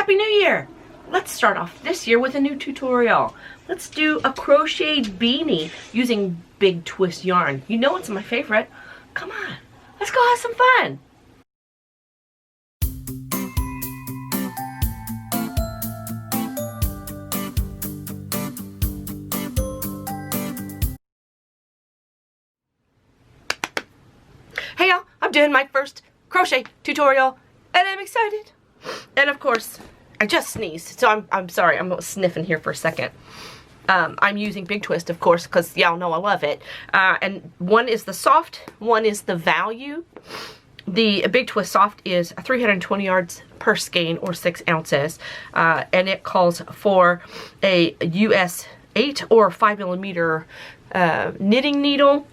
Happy New Year! Let's start off this year with a new tutorial. Let's do a crochet beanie using big twist yarn. You know it's my favorite. Come on, let's go have some fun. Hey y'all, I'm doing my first crochet tutorial and I'm excited. And of course, I just sneezed, so I'm sorry, I'm sniffing here for a second. I'm using Big Twist, of course, because y'all know I love it. And one is the soft, one is the value. The Big Twist soft is 320 yards per skein, or 6 ounces. And it calls for a US 8 or 5mm knitting needle,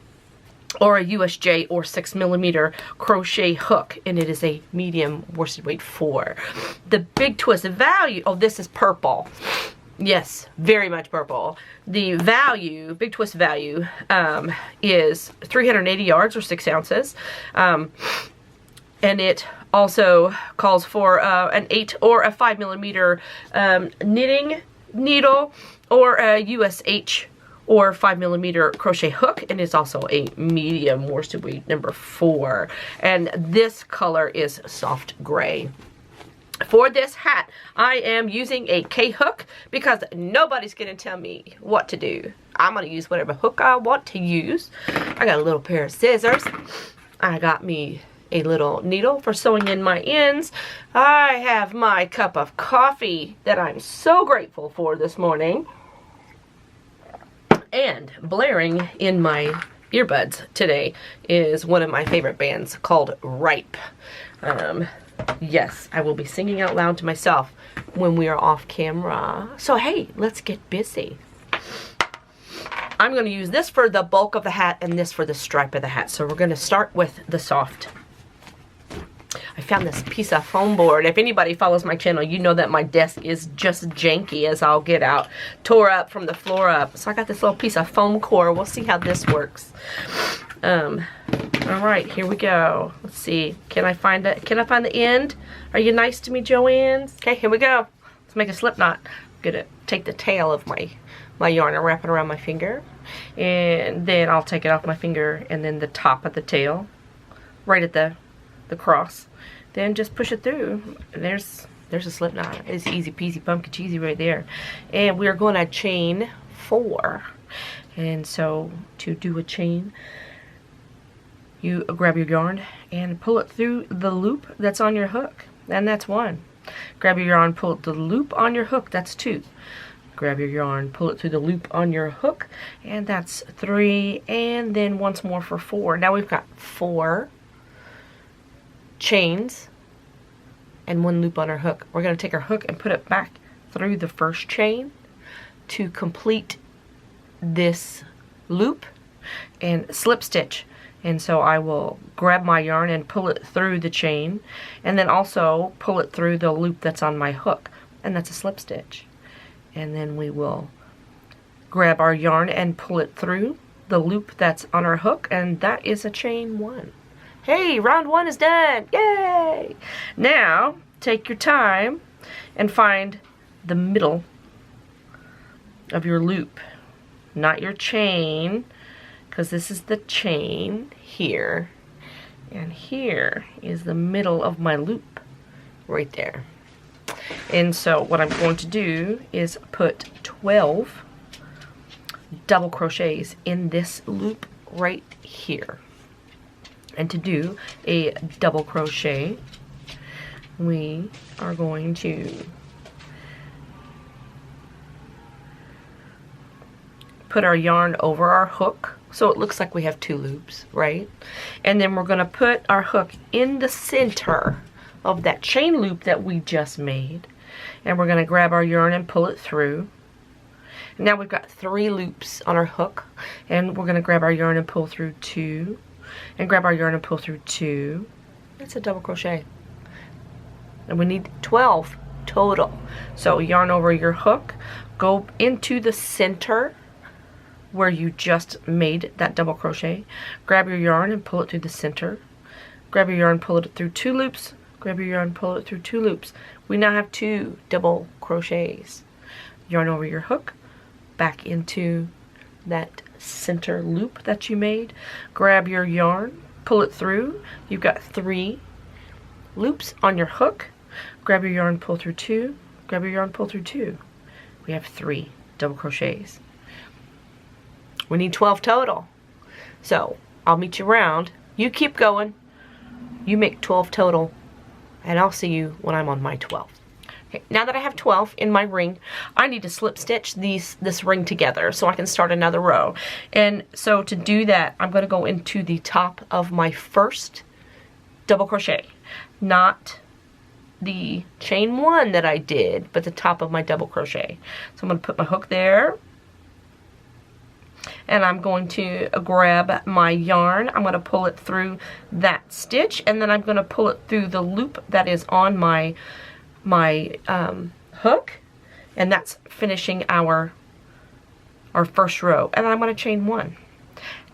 or a USJ or 6mm crochet hook, and it is a medium worsted weight 4. The Big Twist value, oh, this is purple. Yes, very much purple. The value, Big Twist value, is 380 yards or 6 ounces. And it also calls for an 8 or a 5mm knitting needle, or a USH or 5mm crochet hook, and it's also a medium worsted weight number 4. And this color is soft gray. For this hat, I am using a K-hook because nobody's gonna tell me what to do. I'm gonna use whatever hook I want to use. I got a little pair of scissors. I got me a little needle for sewing in my ends. I have my cup of coffee that I'm so grateful for this morning. And blaring in my earbuds today is one of my favorite bands called Ripe. Yes, I will be singing out loud to myself when we are off camera. So hey, let's get busy. I'm going to use this for the bulk of the hat and this for the stripe of the hat. So we're going to start with the soft. I found this piece of foam board. If anybody follows my channel, you know that my desk is just janky as I'll get out. Tore up from the floor up. So I got this little piece of foam core. We'll see how this works. Alright, here we go. Let's see. Can I find it? Can I find the end? Are you nice to me, JoAnn? Okay, here we go. Let's make a slip knot. I'm gonna take the tail of my yarn and wrap it around my finger. And then I'll take it off my finger, and then the top of the tail, right at the cross. Then just push it through. There's a slip knot. It's easy peasy pumpkin cheesy right there. And we're going to chain 4. And so to do a chain, you grab your yarn and pull it through the loop that's on your hook. And that's 1. Grab your yarn, pull it through the loop on your hook. That's 2. Grab your yarn, pull it through the loop on your hook. And that's 3. And then once more for 4. Now we've got 4 chains and 1 loop on our hook. We're going to take our hook and put it back through the first chain to complete this loop and slip stitch. And so I will grab my yarn and pull it through the chain, and then also pull it through the loop that's on my hook, and that's a slip stitch. And then we will grab our yarn and pull it through the loop that's on our hook, and that is a chain 1. Hey, round 1 is done. Yay! Now, take your time and find the middle of your loop. Not your chain, because this is the chain here. And here is the middle of my loop, right there. And so what I'm going to do is put 12 double crochets in this loop right here. And to do a double crochet, we are going to put our yarn over our hook so it looks like we have 2 loops, right? And then we're going to put our hook in the center of that chain loop that we just made, and we're going to grab our yarn and pull it through. Now we've got 3 loops on our hook, and we're going to grab our yarn and pull through 2, and grab our yarn and pull through 2. That's a double crochet. And we need 12 total. So yarn over your hook, go into the center where you just made that double crochet, grab your yarn and pull it through the center, grab your yarn, pull it through 2 loops, grab your yarn, pull it through 2 loops. We now have 2 double crochets. Yarn over your hook, back into that center loop that you made. Grab your yarn, pull it through. You've got 3 loops on your hook. Grab your yarn, pull through 2. Grab your yarn, pull through 2. We have 3 double crochets. We need 12 total. So I'll meet you around. You keep going. You make 12 total, and I'll see you when I'm on my 12. Okay, now that I have 12 in my ring, I need to slip stitch this ring together so I can start another row. And so to do that, I'm going to go into the top of my first double crochet, not the chain 1 that I did, but the top of my double crochet. So I'm going to put my hook there, and I'm going to grab my yarn. I'm going to pull it through that stitch, and then I'm going to pull it through the loop that is on my hook, and that's finishing our first row. And then I'm going to chain 1.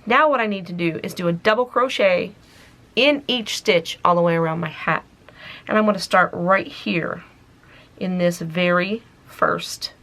Now what I need to do is do a double crochet in each stitch all the way around my hat. And I'm going to start right here in this very first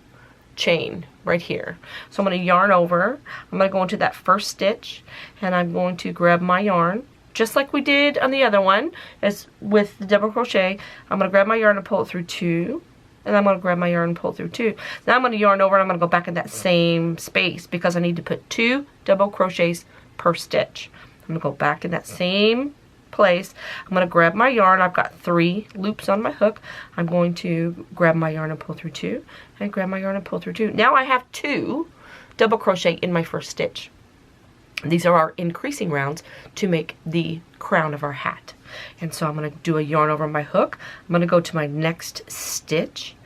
chain right here. So I'm going to yarn over. I'm going to go into that first stitch, and I'm going to grab my yarn just like we did on the other one as with the double crochet. I'm going to grab my yarn and pull it through 2, and I'm going to grab my yarn and pull it through 2. Now I'm going to yarn over, and I'm going to go back in that same space because I need to put 2 double crochets per stitch. I'm going to go back in that same place. I'm going to grab my yarn. I've got 3 loops on my hook. I'm going to grab my yarn and pull through 2, and grab my yarn and pull through 2. Now I have 2 double crochet in my first stitch. These are our increasing rounds to make the crown of our hat. And so I'm going to do a yarn over my hook. I'm going to go to my next stitch,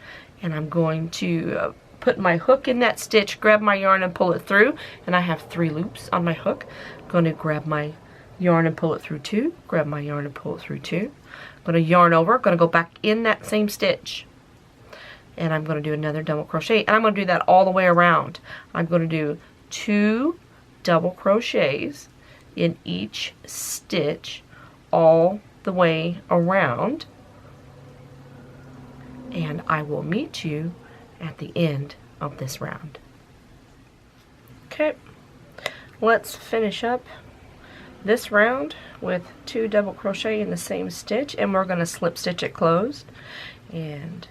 and I'm going to put my hook in that stitch, grab my yarn and pull it through, and I have 3 loops on my hook. I'm going to grab my yarn and pull it through 2, grab my yarn and pull it through 2. I'm going to yarn over, going to go back in that same stitch, and I'm going to do another double crochet, and I'm going to do that all the way around. I'm going to do 2 double crochets in each stitch all the way around, and I will meet you at the end of this round. Okay, let's finish up this round with 2 double crochet in the same stitch, and we're going to slip stitch it closed. And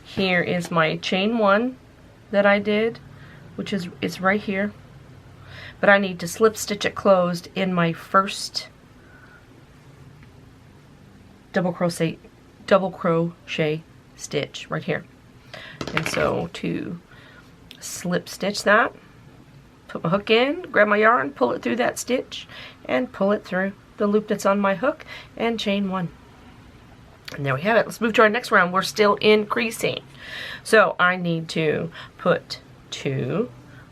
here is my chain 1 that I did, which is it's right here, but I need to slip stitch it closed in my first double crochet stitch right here. And so to slip stitch that, put my hook in, grab my yarn, pull it through that stitch, and pull it through the loop that's on my hook, and chain 1. And there we have it. Let's move to our next round. We're still increasing. So I need to put 2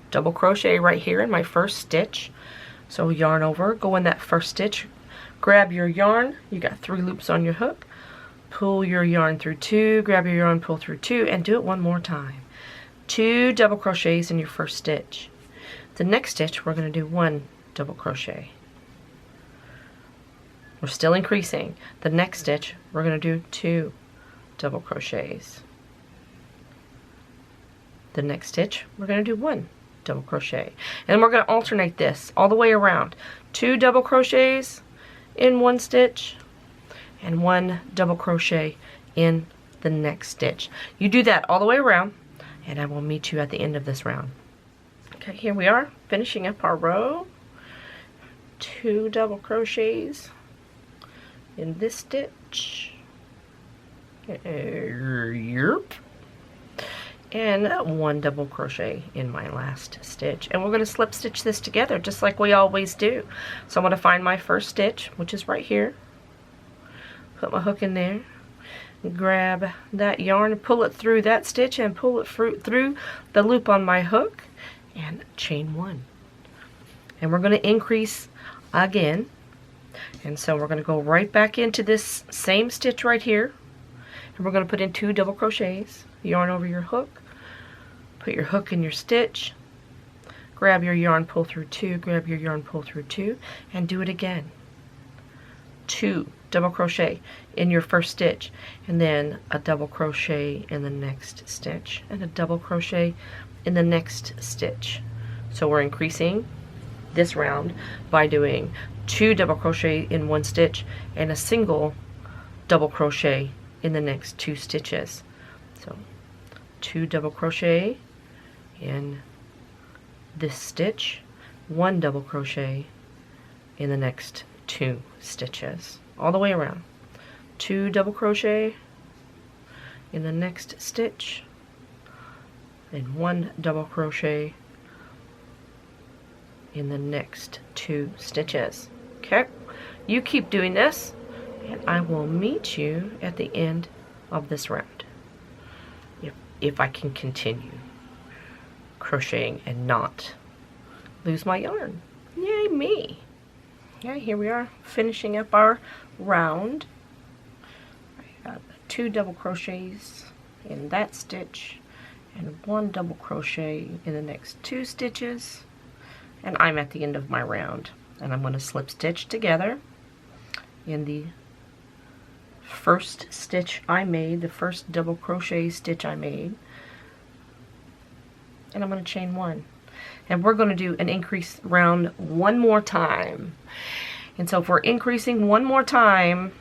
double crochet right here in my first stitch. So yarn over, go in that first stitch, grab your yarn, you got 3 loops on your hook, pull your yarn through 2, grab your yarn, pull through 2, and do it one more time. 2 double crochets in your first stitch. The next stitch we're going to do 1 double crochet. We're still increasing. The next stitch we're going to do 2 double crochets. The next stitch we're going to do 1 double crochet, and we're going to alternate this all the way around. 2 double crochets in one stitch and 1 double crochet in the next stitch. You do that all the way around, and I will meet you at the end of this round. Okay, here we are finishing up our row. 2 double crochets in this stitch, and 1 double crochet in my last stitch, and we're going to slip stitch this together just like we always do. So I'm going to find my first stitch, which is right here, put my hook in there, grab that yarn and pull it through that stitch and pull it through the loop on my hook, and chain 1. And we're going to increase again, and so we're going to go right back into this same stitch right here, and we're going to put in 2 double crochets, yarn over your hook, put your hook in your stitch, grab your yarn, pull through 2, grab your yarn, pull through 2, and do it again. 2 double crochet in your first stitch, and then a double crochet in the next stitch, and a double crochet in the next stitch. So we're increasing this round by doing 2 double crochet in one stitch and a single double crochet in the next 2 stitches. So 2 double crochet in this stitch, 1 double crochet in the next 2 stitches, all the way around. 2 double crochet in the next stitch, and 1 double crochet in the next 2 stitches. Okay, you keep doing this, and I will meet you at the end of this round, if I can continue crocheting and not lose my yarn. Yay me! Okay, here we are finishing up our round. I got 2 double crochets in that stitch and 1 double crochet in the next 2 stitches, and I'm at the end of my round, and I'm going to slip stitch together in the first stitch I made, the first double crochet stitch I made, and I'm going to chain 1. And we're going to do an increase round one more time. And so if we're increasing one more time,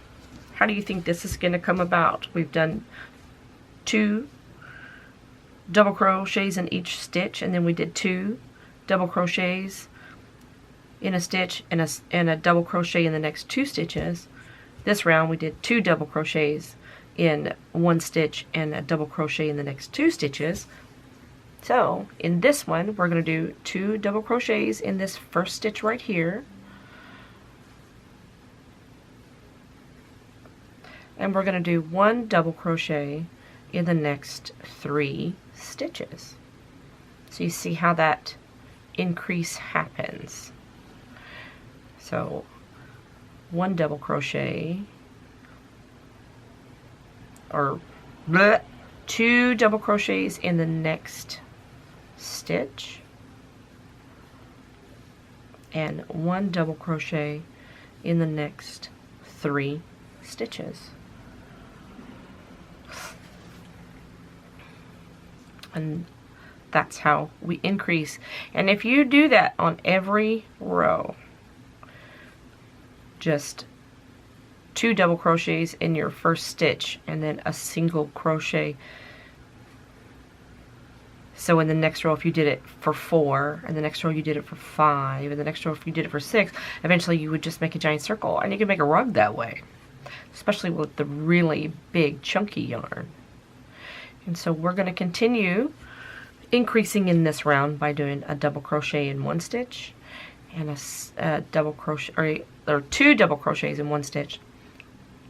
how do you think this is going to come about? We've done 2 double crochets in each stitch, and then we did 2 double crochets in a stitch and a double crochet in the next 2 stitches. This round we did 2 double crochets in one stitch and a double crochet in the next 2 stitches. So in this one we're going to do 2 double crochets in this first stitch right here, and we're going to do 1 double crochet in the next 3 stitches. So you see how that increase happens. So 1 double crochet, or 2 double crochets in the next stitch, and 1 double crochet in the next 3 stitches. And that's how we increase. And if you do that on every row, just 2 double crochets in your first stitch and then a single crochet. So in the next row, if you did it for 4, and the next row you did it for 5, and the next row if you did it for 6, eventually you would just make a giant circle, and you can make a rug that way, especially with the really big chunky yarn. And so we're going to continue increasing in this round by doing a double crochet in one stitch and a double crochet, or 2 double crochets in one stitch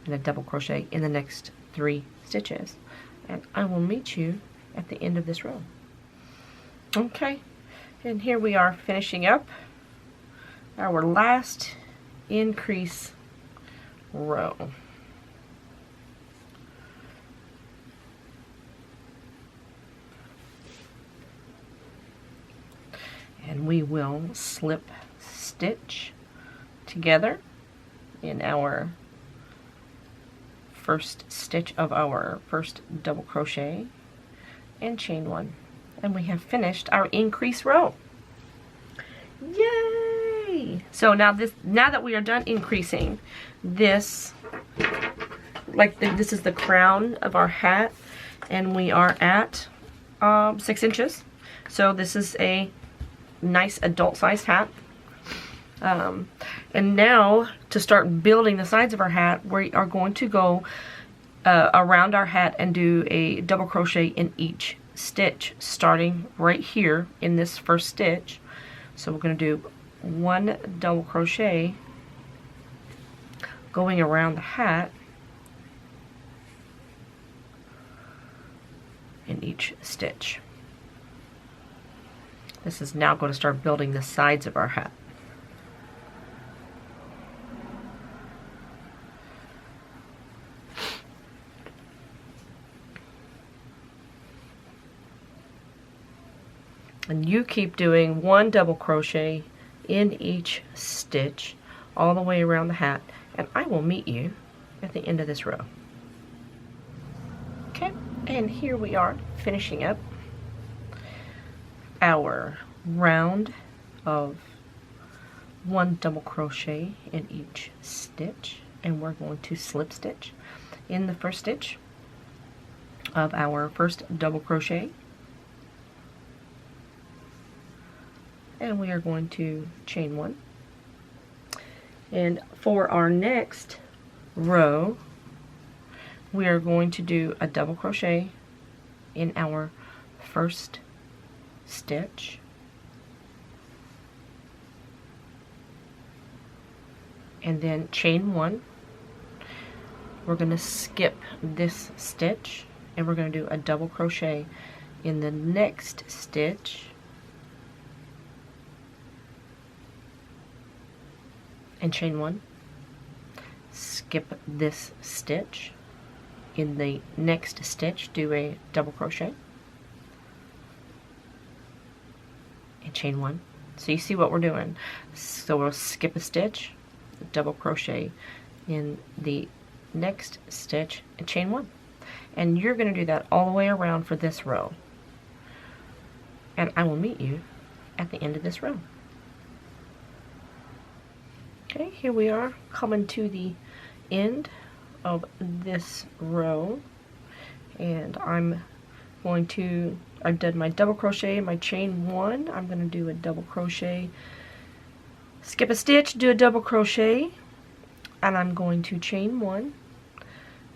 and a double crochet in the next 3 stitches. And I will meet you at the end of this row. Okay, and here we are finishing up our last increase row. And we will slip stitch together in our first stitch of our first double crochet and chain 1, and we have finished our increase row. Yay! So now that we are done increasing, this this is the crown of our hat, and we are at 6 inches. So this is a nice adult-sized hat. And now to start building the sides of our hat, we are going to go around our hat and do a double crochet in each stitch, starting right here in this first stitch. So we're going to do 1 double crochet going around the hat in each stitch. This is now going to start building the sides of our hat. And you keep doing 1 double crochet in each stitch all the way around the hat, and I will meet you at the end of this row. Okay, and here we are finishing up our round of 1 double crochet in each stitch, and we're going to slip stitch in the first stitch of our first double crochet, and we are going to chain 1. And for our next row, we are going to do a double crochet in our first stitch, and then chain 1. We're going to skip this stitch, and we're going to do a double crochet in the next stitch, and chain 1. Skip this stitch. In the next stitch, do a double crochet and chain 1. So you see what we're doing. So we'll skip a stitch, double crochet in the next stitch, and chain 1. And you're going to do that all the way around for this row. And I will meet you at the end of this row. Okay, here we are coming to the end of this row, and I've done my double crochet, my chain 1. I'm going to do a double crochet, skip a stitch, do a double crochet, and I'm going to chain 1,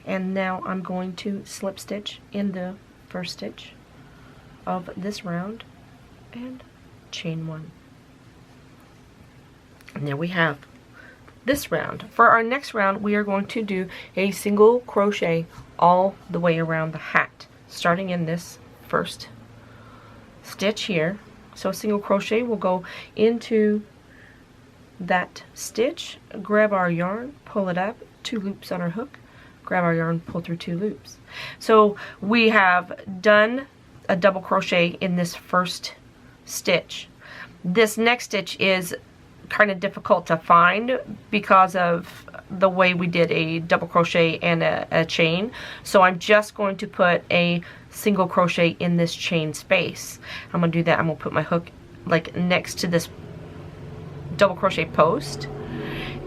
and now I'm going to slip stitch in the first stitch of this round and chain 1. And there we have this round. For our next round, we are going to do a single crochet all the way around the hat, starting in this first stitch here. So a single crochet will go into that stitch, grab our yarn, pull it up, 2 loops on our hook, grab our yarn, pull through 2 loops. So we have done a double crochet in this first stitch. This next stitch is kind of difficult to find because of the way we did a double crochet and a chain. So I'm just going to put a single crochet in this chain space. I'm going to do that. I'm going to put my hook like next to this double crochet post,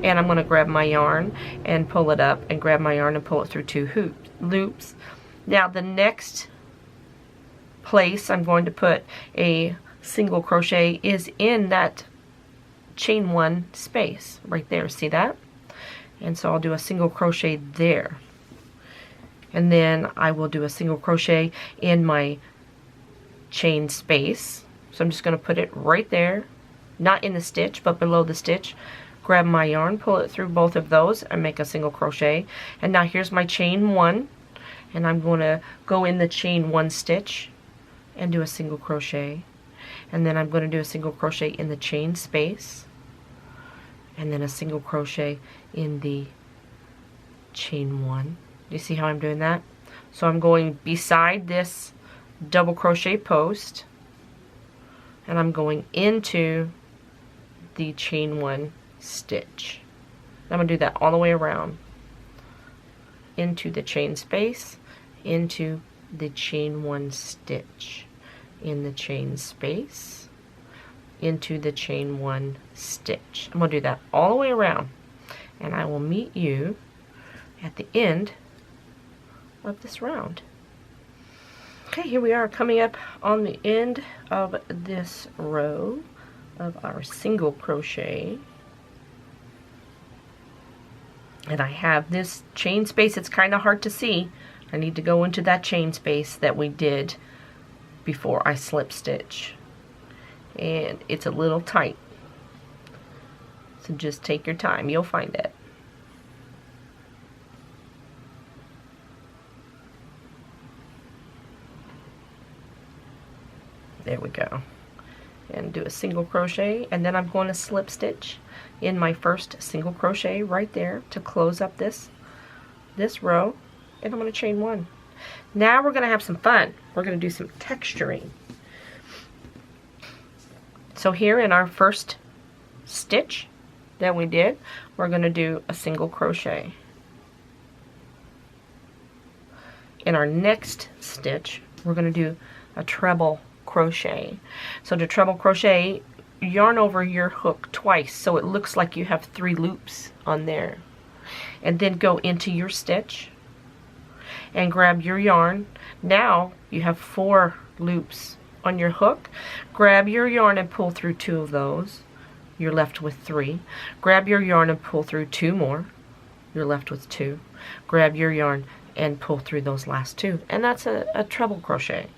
and I'm going to grab my yarn and pull it up, and grab my yarn and pull it through 2 loops. Now the next place I'm going to put a single crochet is in that chain 1 space right there. See that? And so I'll do a single crochet there, and then I will do a single crochet in my chain space. So I'm just going to put it right there, not in the stitch but below the stitch, grab my yarn, pull it through both of those, and make a single crochet. And now here's my chain 1, and I'm going to go in the chain 1 stitch and do a single crochet, and then I'm going to do a single crochet in the chain space, and then a single crochet in the chain 1. Do you see how I'm doing that? So I'm going beside this double crochet post, and I'm going into the chain 1 stitch. I'm going to do that all the way around, into the chain space, into the chain 1 stitch, in the chain space, into the chain 1 stitch. I'm going to do that all the way around, and I will meet you at the end of this round. Okay, here we are coming up on the end of this row of our single crochet, and I have this chain space. It's kind of hard to see. I need to go into that chain space that we did before I slip stitch, and it's a little tight, so just take your time, you'll find it. There we go. And do a single crochet, and then I'm going to slip stitch in my first single crochet right there to close up this row, and I'm going to chain 1. Now we're going to have some fun. We're going to do some texturing. So here in our first stitch that we did, we're going to do a single crochet. in our next stitch, we're going to do a treble crochet. So to treble crochet, yarn over your hook twice so it looks like you have 3 loops on there. And then go into your stitch and grab your yarn. Now you have 4 loops on your hook. Grab your yarn and pull through 2 of those. You're left with 3. Grab your yarn and pull through 2 more. You're left with 2. Grab your yarn and pull through those last 2. And that's a treble crochet.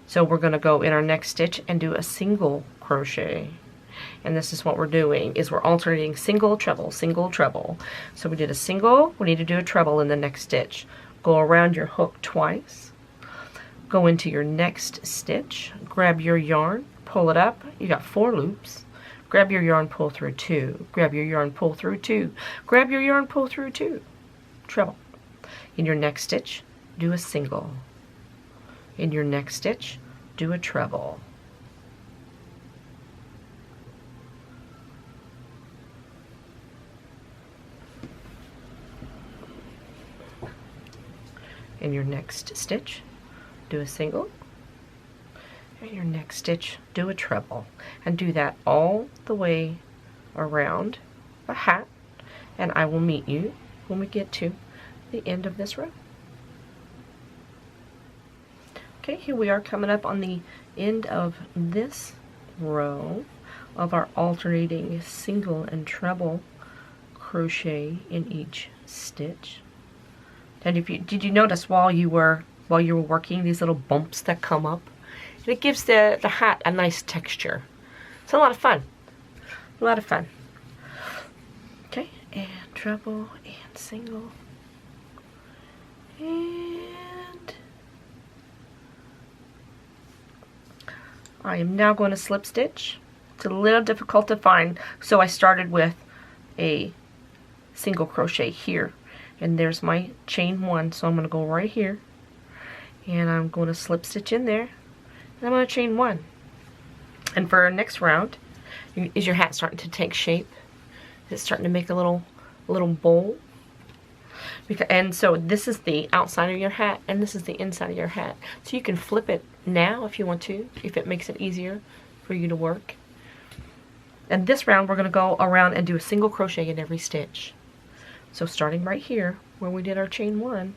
So we're going to go in our next stitch and do a single crochet. And this is what we're doing, is we're alternating single, treble, single, treble. So we did a single, we need to do a treble in the next stitch. Go around your hook twice. Go into your next stitch. Grab your yarn, pull it up. You got 4 loops. Grab your yarn, pull through 2. Grab your yarn, pull through 2. Grab your yarn, pull through 2. Treble. In your next stitch, do a single. In your next stitch, do a treble. In your next stitch, do a single. In your next stitch, do a treble. And do that all the way around the hat. And I will meet you when we get to the end of this row. Okay, here we are coming up on the end of this row of our alternating single and treble crochet in each stitch. And did you notice while you were working these little bumps that come up? And it gives the hat a nice texture. It's a lot of fun. A lot of fun. Okay, and treble and single. And I am now going to slip stitch. It's a little difficult to find, so I started with a single crochet here. And there's my chain 1, so I'm going to go right here. And I'm going to slip stitch in there. And I'm going to chain 1. And for our next round, is your hat starting to take shape? Is it starting to make a little bowl? And so this is the outside of your hat, and this is the inside of your hat. So you can flip it now if you want to, if it makes it easier for you to work. And this round, we're going to go around and do a single crochet in every stitch. So starting right here, where we did our chain 1,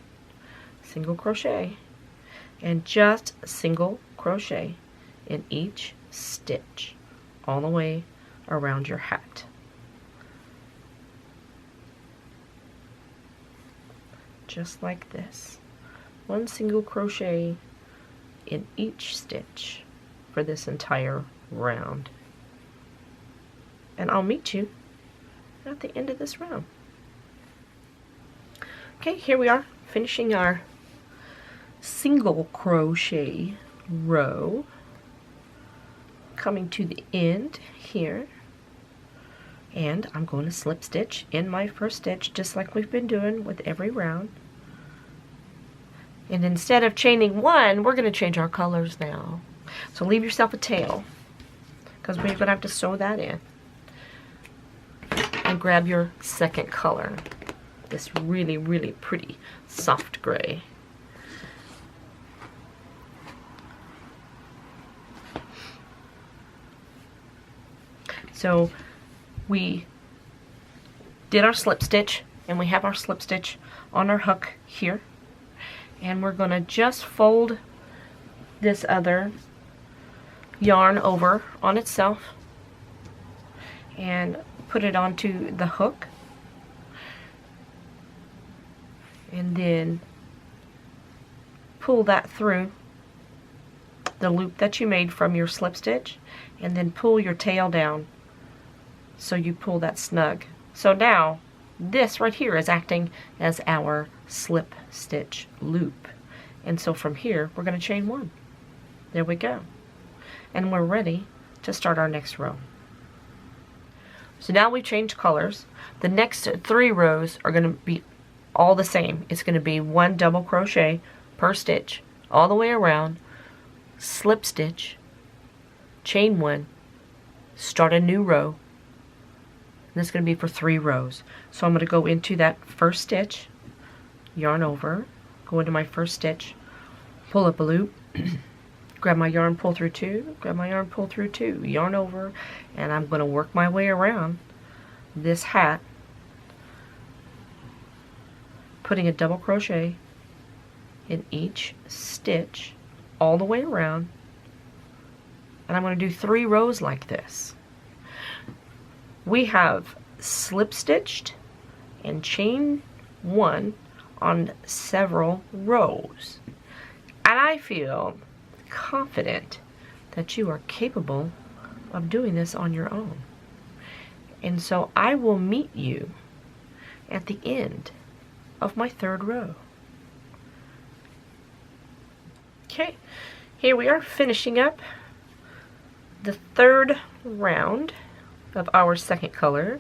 single crochet, and just single crochet in each stitch, all the way around your hat. Just like this. 1 single crochet in each stitch for this entire round. And I'll meet you at the end of this round. Okay, here we are, finishing our single crochet row. Coming to the end here. And I'm going to slip stitch in my first stitch, just like we've been doing with every round. And instead of chaining 1, we're going to change our colors now. So leave yourself a tail, because we're going to have to sew that in. And grab your second color. This really, really pretty soft gray. So we did our slip stitch, and we have our slip stitch on our hook here. And we're going to just fold this other yarn over on itself and put it onto the hook. And then pull that through the loop that you made from your slip stitch, and then pull your tail down so you pull that snug. So now this right here is acting as our slip stitch loop, and so from here we're going to chain 1. There we go, and we're ready to start our next row. So now we've changed colors. The next 3 rows are going to be all the same. It's going to be 1 double crochet per stitch all the way around, slip stitch, chain 1, start a new row. And this is going to be for 3 rows. So I'm going to go into that first stitch, yarn over, go into my first stitch, pull up a loop, grab my yarn, pull through 2, grab my yarn, pull through 2, yarn over, and I'm going to work my way around this hat, putting a double crochet in each stitch all the way around, and I'm going to do 3 rows like this. We have slip stitched and chain 1 on several rows, and I feel confident that you are capable of doing this on your own. And so I will meet you at the end of my 3rd row. Okay, here we are finishing up the 3rd round of our 2nd color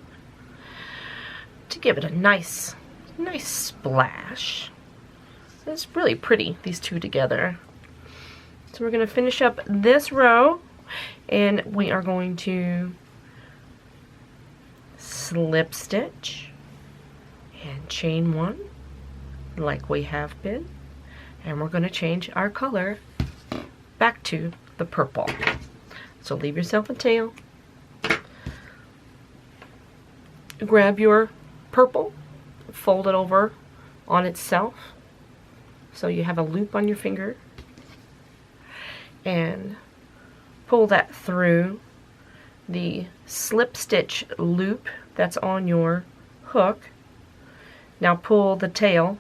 to give it a nice splash. It's really pretty, these two together. So we're going to finish up this row, and we are going to slip stitch and chain 1 like we have been, and we're going to change our color back to the purple. So leave yourself a tail, grab your purple, fold it over on itself so you have a loop on your finger, and pull that through the slip stitch loop that's on your hook. Now pull the tail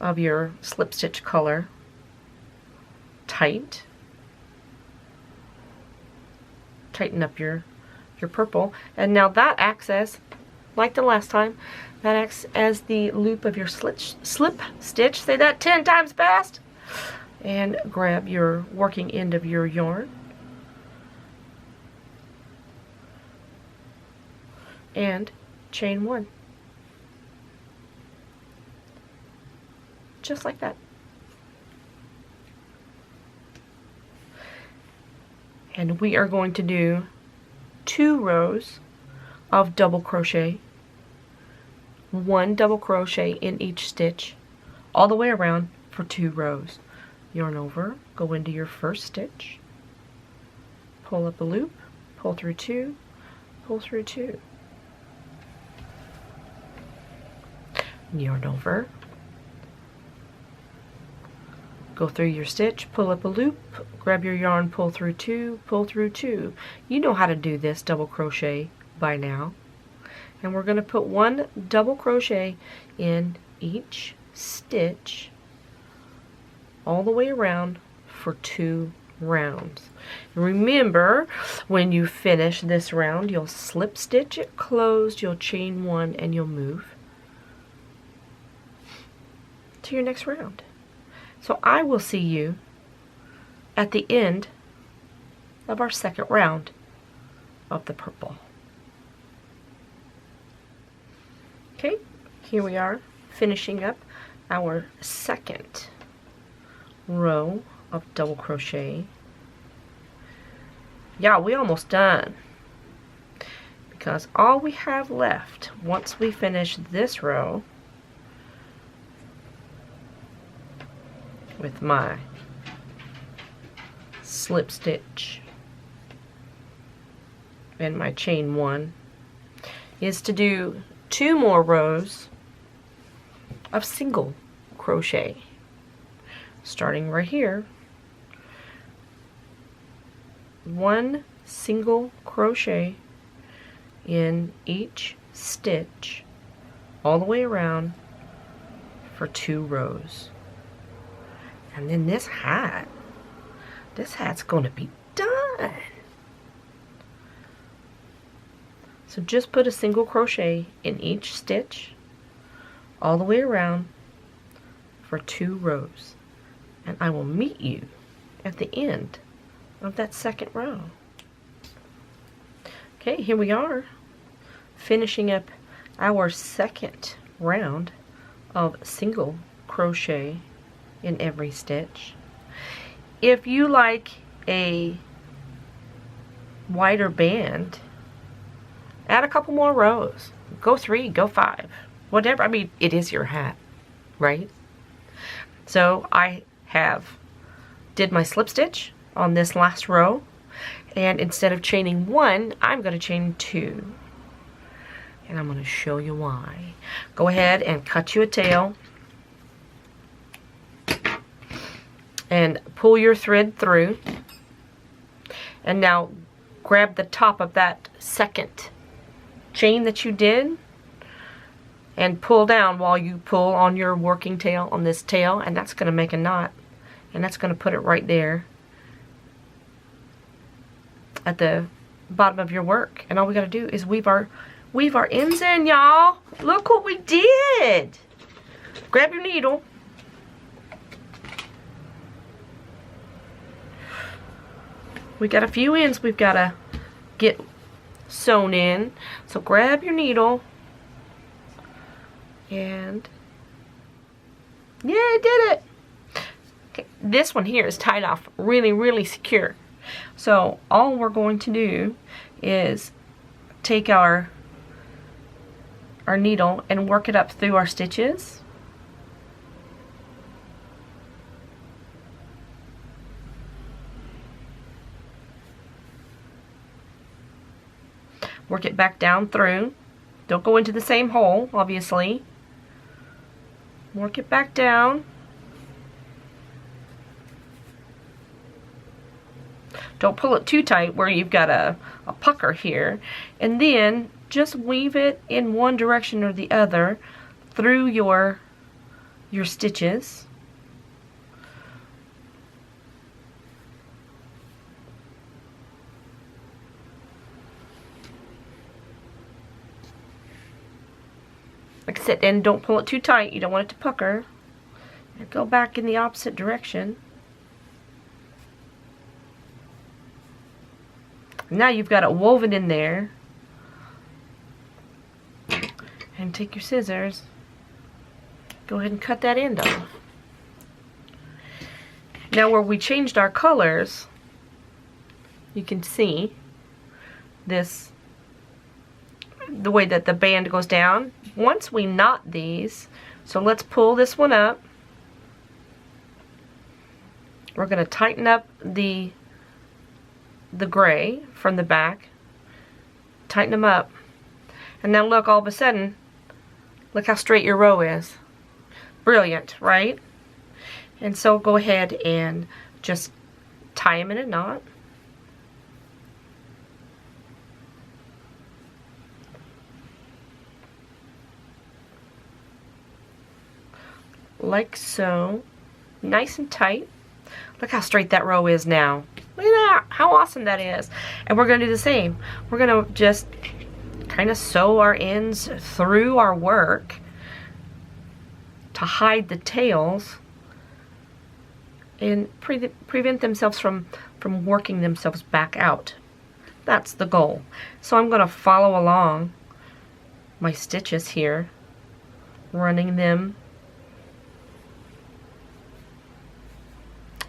of your slip stitch color tight. Tighten up your purple, and now that acts as, like the last time, that acts as the loop of your slip stitch. Say that 10 times fast. And grab your working end of your yarn and chain 1. Just like that. And we are going to do 2 rows of double crochet, 1 double crochet in each stitch all the way around for 2 rows. Yarn over, go into your first stitch, pull up a loop, pull through 2, pull through 2. Yarn over, go through your stitch, pull up a loop, grab your yarn, pull through 2, pull through 2. You know how to do this double crochet by now. And we're going to put 1 double crochet in each stitch all the way around for 2 rounds. Remember, when you finish this round, you'll slip stitch it closed, you'll chain 1, and you'll move to your next round. So I will see you at the end of our 2nd round of the purple. Okay, here we are finishing up our 2nd row of double crochet. Yeah, we almost done, because all we have left once we finish this row with my slip stitch and my chain 1 is to do 2 more rows of single crochet, starting right here. 1 single crochet in each stitch all the way around for 2 rows. And then this hat's going to be done. So just put a single crochet in each stitch all the way around for 2 rows. And I will meet you at the end of that 2nd row. Okay, here we are finishing up our 2nd round of single crochet in every stitch. If you like a wider band, add a couple more rows. Go 3, go 5, whatever. I mean, it is your hat, right? So I did my slip stitch on this last row, and instead of chaining 1, I'm going to chain 2. And I'm going to show you why. Go ahead and cut you a tail and pull your thread through, and now grab the top of that second chain that you did and pull down while you pull on your working tail on this tail, and that's going to make a knot, and that's going to put it right there at the bottom of your work. And all we got to do is weave our ends in, y'all. Look what we did. Grab your needle. We got a few ends we've got to get sewn in. So grab your needle. And yeah, I did it. Okay, this one here is tied off really, really secure. So all we're going to do is take our needle and work it up through our stitches. Work it back down through. Don't go into the same hole, obviously. Work it back down. Don't pull it too tight where you've got a pucker here. And then just weave it in one direction or the other through your stitches. Like I said, and don't pull it too tight. You don't want it to pucker. And go back in the opposite direction. Now you've got it woven in there. And take your scissors. Go ahead and cut that end off. Now where we changed our colors, you can see this, the way that the band goes down. Once we knot these, so let's pull this one up. We're going to tighten up the gray from the back. Tighten them up. And now look, all of a sudden, look how straight your row is. Brilliant, right? And so go ahead and just tie them in a knot. Like so. Nice and tight. Look how straight that row is now. Look at that. How awesome that is. And we're going to do the same. We're going to just kind of sew our ends through our work to hide the tails and prevent themselves from working themselves back out. That's the goal. So I'm going to follow along my stitches here, running them,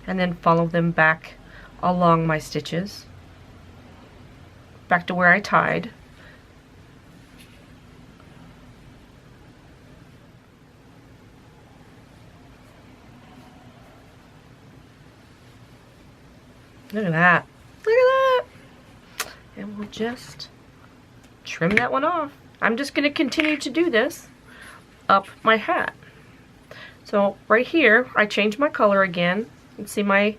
and then follow them back along my stitches, back to where I tied. Look at that. Look at that. And we'll just trim that one off. I'm just going to continue to do this up my hat. So right here, I changed my color again. You can see my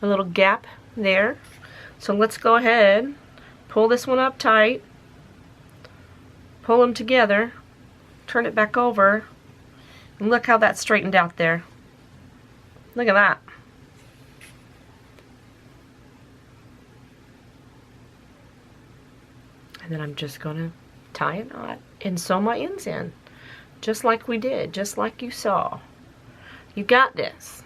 little gap there. So let's go ahead, pull this one up tight, pull them together, turn it back over, and look how that's straightened out there. Look at that. And then I'm just going to tie a knot and sew my ends in, just like we did, just like you saw. You got this.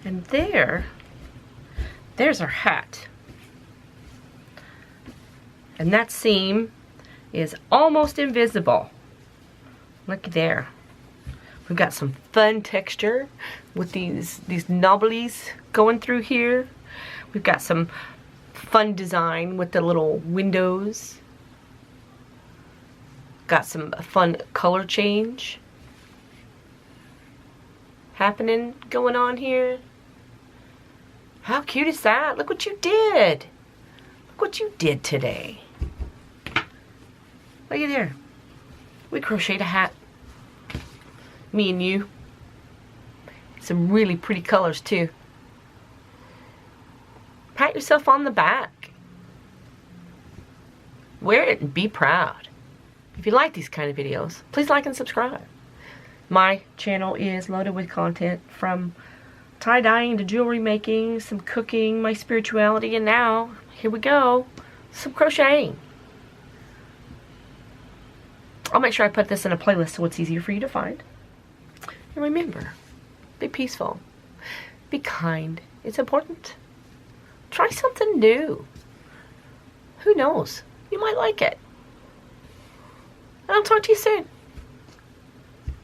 And there's our hat. And that seam is almost invisible. Look there. We've got some fun texture with these knobblies going through here. We've got some fun design with the little windows. Got some fun color change happening, going on here. How cute is that? Look what you did. Look what you did today. Look at there. We crocheted a hat. Me and you. Some really pretty colors too. Pat yourself on the back. Wear it and be proud. If you like these kind of videos, please like and subscribe. My channel is loaded with content from tie-dyeing to jewelry making, some cooking, my spirituality, and now, here we go, some crocheting. I'll make sure I put this in a playlist so it's easier for you to find. And remember, be peaceful. Be kind. It's important. Try something new. Who knows? You might like it. And I'll talk to you soon.